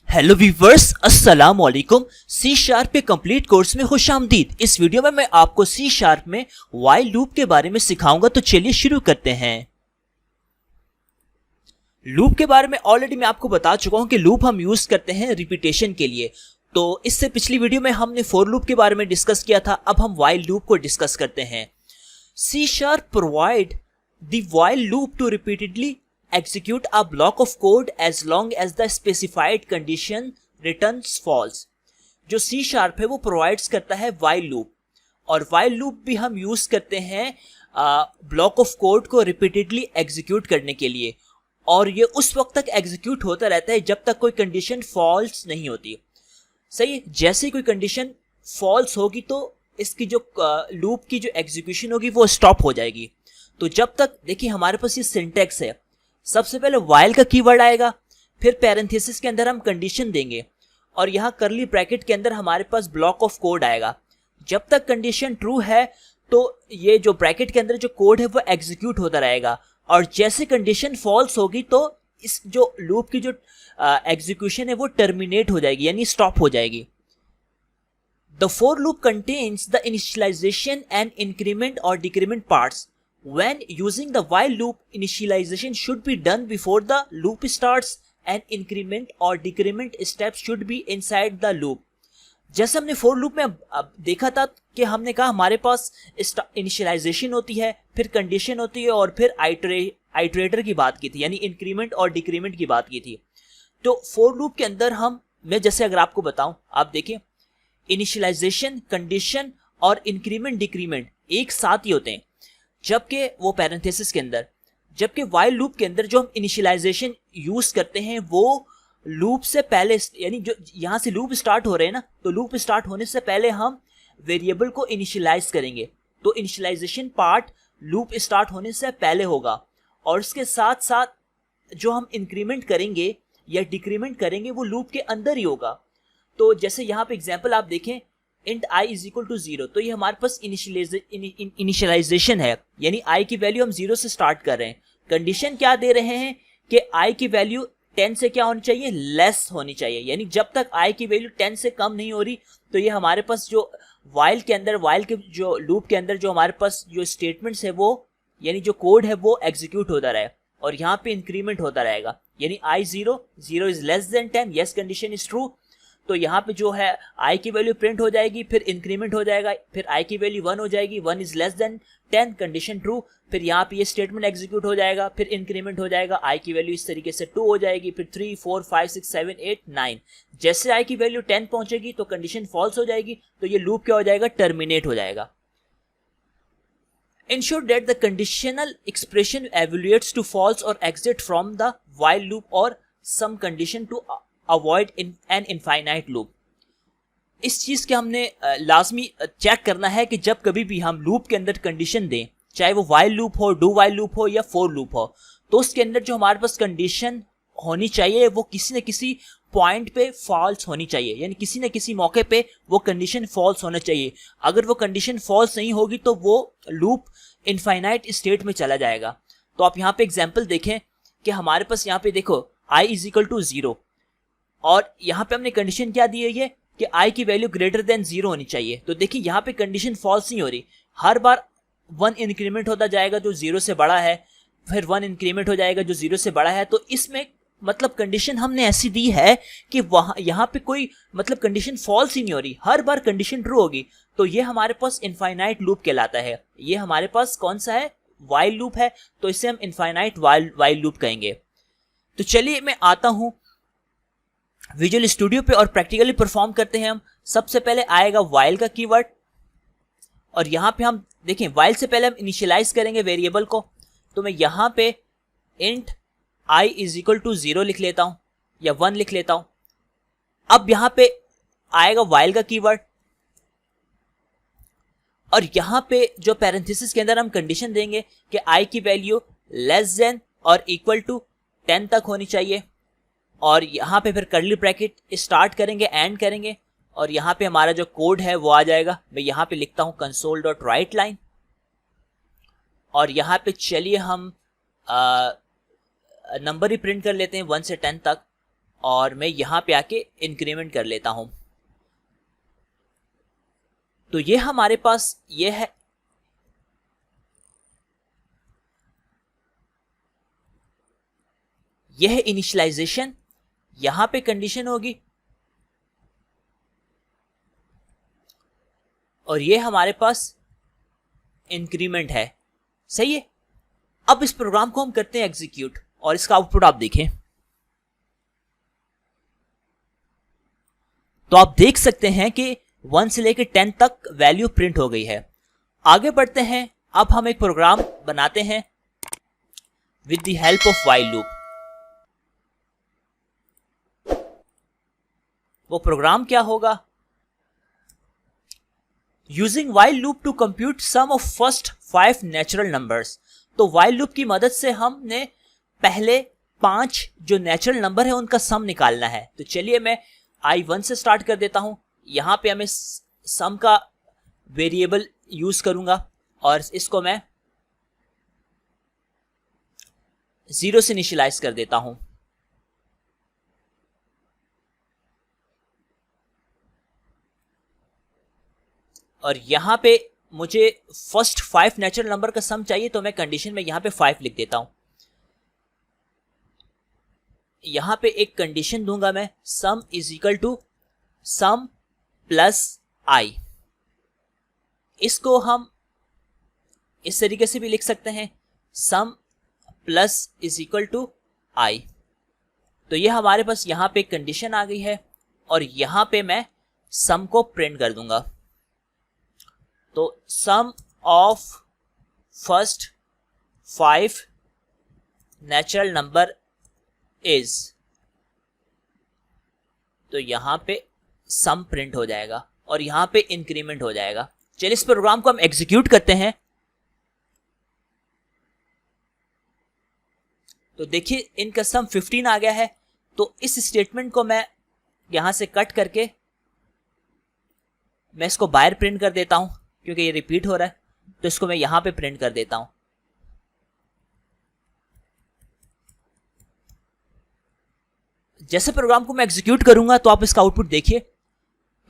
Hello viewers, अस्सलाम वालेकुम। C sharp के कंप्लीट कोर्स में खुशामदीद। इस वीडियो में मैं आपको सी शार्प में व्हाइल लूप के बारे में सिखाऊंगा। तो चलिए शुरू करते हैं। लूप के बारे में ऑलरेडी मैं आपको बता चुका हूं कि लूप हम यूज करते हैं रिपीटेशन के लिए। तो इससे पिछली वीडियो में हमने फॉर लूप के बारे में डिस्कस किया था। अब हम व्हाइल लूप को डिस्कस करते हैं। C sharp provide the while loop to repeatedly execute a block of code as long as the specified condition returns false। जो C शार्प है वो प्रोवाइड्स करता है while loop, और while loop भी हम यूज करते हैं ब्लॉक ऑफ कोड को रिपीटेडली एग्जीक्यूट करने के लिए, और ये उस वक्त तक एग्जीक्यूट होता रहता है जब तक कोई कंडीशन फॉल्स नहीं होती। सही, जैसे ही कोई कंडीशन फॉल्स होगी तो इसकी जो लूप की जो एग्जीक्यूशन होगी वो स्टॉप हो जाएगी। तो जब तक, देखिए हमारे पास ये सिंटेक्स है, सबसे पहले while का कीवर्ड आएगा, फिर पैरेंथेसिस के अंदर हम कंडीशन देंगे, और यहाँ करली ब्रैकेट के अंदर हमारे पास ब्लॉक ऑफ कोड आएगा। जब तक कंडीशन ट्रू है तो ये जो ब्रैकेट के अंदर जो कोड है वो एग्जीक्यूट होता रहेगा, और जैसे कंडीशन फॉल्स होगी तो इस जो लूप की जो एग्जीक्यूशन है वो टर्मिनेट हो जाएगी, यानी स्टॉप हो जाएगी। The for loop contains the initialization and increment और decrement parts. When using the while loop, initialization should be done before the loop starts and increment or decrement steps should be inside the loop। जैसे हमने for loop में अब देखा था कि हमने कहा हमारे पास इनिशियलाइजेशन होती है, फिर कंडीशन होती है, और फिर आइटरेटर की बात की थी, यानी इंक्रीमेंट और डिक्रीमेंट की बात की थी। तो for loop के अंदर मैं जैसे अगर आपको बताऊं, आप देखें इनिशियलाइजेशन, कंडीशन और इंक्रीमेंट डिक्रीमेंट एक साथ ही होते हैं, जबकि वो पैरेंथेसिस के अंदर, जबकि वाइल लूप के अंदर जो हम इनिशियलाइजेशन यूज करते हैं वो लूप से पहले, यानी जो यहां से लूप स्टार्ट हो रहे हैं ना, तो लूप स्टार्ट होने से पहले हम वेरिएबल को इनिशियलाइज करेंगे। तो इनिशियलाइजेशन पार्ट लूप स्टार्ट होने से पहले होगा, और उसके साथ साथ जो हम इंक्रीमेंट करेंगे या डिक्रीमेंट करेंगे वो लूप के अंदर ही होगा। तो जैसे यहाँ पे एग्जाम्पल आप देखें, int i is equal to 0, तो ये हमारे पास इनिशियलाइजेशन है, यानी i की वैल्यू हम 0 से स्टार्ट कर रहे हैं। कंडीशन क्या दे रहे हैं कि i की वैल्यू 10 से क्या होनी चाहिए, लेस होनी चाहिए, यानी जब तक i की वैल्यू 10 से कम नहीं हो रही तो ये हमारे पास जो while के अंदर, while के जो लूप के अंदर जो हमारे पास जो स्टेटमेंट्स है वो, यानी जो कोड है वो एग्जीक्यूट होता रहे, और यहाँ पे इंक्रीमेंट होता रहेगा, यानी i 0 is less than 10, yes condition is true, तो यहाँ पे जो है i की वैल्यू प्रिंट हो जाएगी, फिर इंक्रीमेंट हो जाएगा, फिर i की वैल्यू 1 हो जाएगी, 1 is less than 10, condition true, फिर यहाँ पे ये स्टेटमेंट एग्जीक्यूट हो जाएगा, फिर इंक्रीमेंट हो जाएगा, i की वैल्यू इस तरीके से 2 हो जाएगी, फिर 3 4 5 6 7 8 9। जैसे i की वैल्यू 10 पहुंचेगी तो कंडीशन फॉल्स हो जाएगी, तो ये लूप क्या हो जाएगा, टर्मिनेट हो जाएगा। Ensure that the conditional expression evaluates to false or exit from the while loop or some condition to avoid an infinite loop। इस चीज के हमने लाजमी चेक करना है कि जब कभी भी हम लूप के अंदर कंडीशन दें, चाहे वो while लूप हो, do while लूप हो या for लूप हो, तो उसके अंदर जो हमारे पास कंडीशन होनी चाहिए वो किसी न किसी पॉइंट पे फॉल्स होनी चाहिए, यानी किसी न किसी मौके पे वो कंडीशन फॉल्स होना चाहिए। अगर वो कंडीशन फॉल्स नहीं होगी तो वो लूप इनफाइनाइट स्टेट में चला जाएगा। तो आप यहाँ पे एग्जाम्पल देखें कि हमारे पास यहाँ पे देखो i इज इक्वल टू 0, और यहाँ पे हमने कंडीशन क्या दी है कि i की वैल्यू ग्रेटर देन 0 होनी चाहिए। तो देखिए यहाँ पे कंडीशन फॉल्स नहीं हो रही, हर बार 1 इंक्रीमेंट होता जाएगा जो 0 से बड़ा है, फिर 1 इंक्रीमेंट हो जाएगा जो 0 से बड़ा है। तो इसमें मतलब कंडीशन हमने ऐसी दी है कि वहां यहाँ पे कोई मतलब कंडीशन फॉल्स ही नहीं हो रही, हर बार कंडीशन ट्रू होगी। तो ये हमारे पास इनफाइनाइट लूप कहलाता है। ये हमारे पास कौन सा है, वाइल लूप है, तो इसे हम इनफाइनाइट वाइल लूप कहेंगे। तो चलिए मैं आता हूं विजुअल स्टूडियो पे और प्रैक्टिकली परफॉर्म करते हैं हम। सबसे पहले आएगा while का कीवर्ड, और यहाँ पे हम देखें while से पहले हम इनिशियलाइज करेंगे वेरिएबल को। तो मैं यहाँ पे int i is equal to 0 लिख लेता हूं या 1 लिख लेता हूं। अब यहाँ पे आएगा while का कीवर्ड, और यहाँ पे जो पैरेंथेसिस के अंदर हम कंडीशन देंगे कि i की वैल्यू लेस देन और इक्वल टू 10 तक होनी चाहिए, और यहाँ पे फिर कर्ली ब्रैकेट स्टार्ट करेंगे, एंड करेंगे, और यहाँ पे हमारा जो कोड है वो आ जाएगा। मैं यहाँ पे लिखता हूँ console.writeline, और यहाँ पे चलिए हम नंबर ही प्रिंट कर लेते हैं 1 से 10 तक, और मैं यहां पे आके इंक्रीमेंट कर लेता हूं। तो ये हमारे पास ये है, यह है इनिशियलाइजेशन। यहां पे कंडीशन होगी और ये हमारे पास इंक्रीमेंट है। सही है। अब इस प्रोग्राम को हम करते हैं एग्जीक्यूट और इसका आउटपुट आप देखें तो आप देख सकते हैं कि 1 से लेकर 10 तक वैल्यू प्रिंट हो गई है। आगे बढ़ते हैं। अब हम एक प्रोग्राम बनाते हैं with the help of while loop. वो प्रोग्राम क्या होगा? Using while loop to compute sum of first 5 natural numbers. तो व्हाइल लूप की मदद से हमने पहले 5 जो नेचुरल नंबर है उनका सम निकालना है। तो चलिए मैं i1 से स्टार्ट कर देता हूं। यहां पे हमें सम का वेरिएबल यूज करूंगा और इसको मैं 0 से इनिशियलाइज कर देता हूं। और यहां पे मुझे फर्स्ट 5 नेचुरल नंबर का सम चाहिए तो मैं कंडीशन में यहां पे 5 लिख देता हूं। यहां पे एक कंडीशन दूंगा मैं, sum is equal to sum plus i. इसको हम इस तरीके से भी लिख सकते हैं, sum plus is equal to i. तो ये हमारे पास यहां पे एक कंडीशन आ गई है और यहां पे मैं सम को प्रिंट कर दूंगा। तो sum of first 5 natural number is, तो यहां पे सम प्रिंट हो जाएगा और यहां पे इंक्रीमेंट हो जाएगा। चलिए इस प्रोग्राम को हम एग्जीक्यूट करते हैं। तो देखिए इनका सम 15 आ गया है। तो इस स्टेटमेंट को मैं यहां से कट करके मैं इसको बाहर प्रिंट कर देता हूं क्योंकि ये रिपीट हो रहा है। तो इसको मैं यहां पे प्रिंट कर देता हूं। जैसे प्रोग्राम को मैं एग्जीक्यूट करूंगा तो आप इसका आउटपुट देखिए।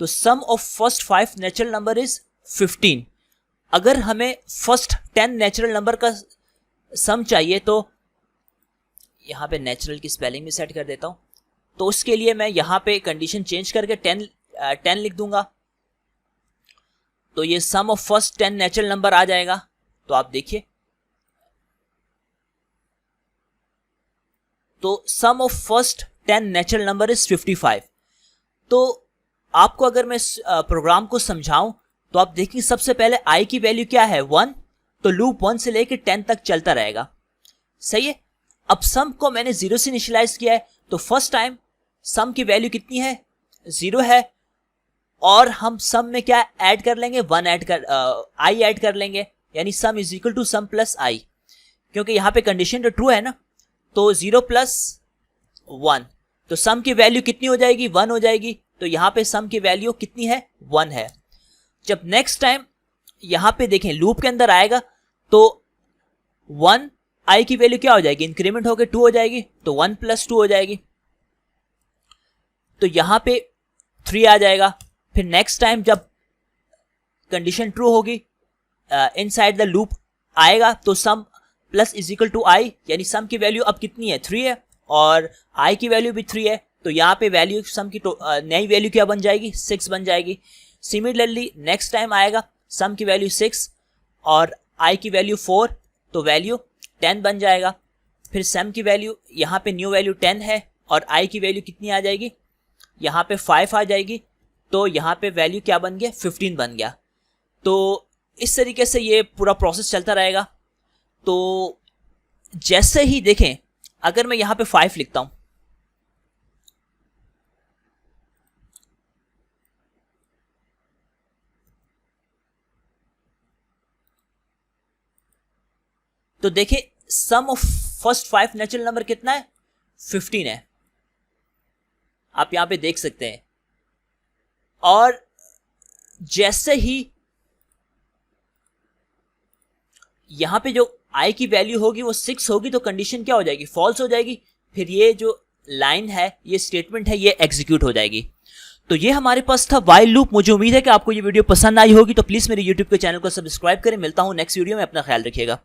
तो sum of first 5 natural number is 15। अगर हमें फर्स्ट 10 नेचुरल नंबर का सम चाहिए तो यहां पे नेचुरल की स्पेलिंग भी सेट कर देता हूं। तो उसके लिए मैं यहां पे कंडीशन चेंज करके 10 लिख दूंगा। तो ये sum of first 10 natural number आ जाएगा। तो आप देखिए, तो sum of first 10 natural number is 55। तो आपको अगर मैं प्रोग्राम को समझाऊं तो आप देखिए सबसे पहले i की वैल्यू क्या है 1। तो लूप 1 से लेकर 10 तक चलता रहेगा। सही है। अब सम को मैंने 0 से इनिशियलाइज किया है तो फर्स्ट टाइम सम की वैल्यू कितनी है 0 है और हम सम में क्या ऐड कर लेंगे 1 ऐड कर i ऐड कर लेंगे, यानी sum is equal to sum plus i। क्योंकि यहां पे कंडीशन तो ट्रू है ना, तो 0 प्लस 1 तो सम की वैल्यू कितनी हो जाएगी 1 हो जाएगी। तो यहां पे सम की वैल्यू कितनी है 1 है। जब नेक्स्ट टाइम यहां पे देखें लूप के अंदर आएगा तो 1 i की वैल्यू क्या हो जाएगी इंक्रीमेंट होकर 2 हो जाएगी। तो 1 प्लस 2 हो जाएगी। तो यहां पे 3 आ जाएगा। फिर नेक्स्ट टाइम जब कंडीशन ट्रू होगी इनसाइड द लूप आएगा तो सम प्लस इज इक्वल टू आई, यानी सम की वैल्यू अब कितनी है 3 है और i की वैल्यू भी 3 है। तो यहाँ पे वैल्यू सम की नई वैल्यू क्या बन जाएगी 6 बन जाएगी। सिमिलरली नेक्स्ट टाइम आएगा सम की वैल्यू 6 और i की वैल्यू 4 तो वैल्यू 10 बन जाएगा। फिर सम की वैल्यू यहाँ पे न्यू वैल्यू 10 है और i की वैल्यू कितनी आ जाएगी यहाँ पे 5 आ जाएगी। तो यहाँ पे वैल्यू क्या बन गया 15 बन गया। तो इस तरीके से ये पूरा प्रोसेस चलता रहेगा। तो जैसे ही देखें अगर मैं यहाँ पे 5 लिखता हूं तो देखिए सम ऑफ फर्स्ट 5 नेचुरल नंबर कितना है 15 है, आप यहां पे देख सकते हैं। और जैसे ही यहां पे जो i की वैल्यू होगी वो 6 होगी तो कंडीशन क्या हो जाएगी फॉल्स हो जाएगी। फिर ये जो लाइन है, ये स्टेटमेंट है, ये एग्जीक्यूट हो जाएगी। तो ये हमारे पास था व्हाइल लूप। मुझे उम्मीद है कि आपको ये वीडियो पसंद आई होगी, तो प्लीज मेरे यूट्यूब के चैनल को सब्सक्राइब करें। मिलता हूं नेक्स्ट वीडियो में, अपना ख्याल रखिएगा।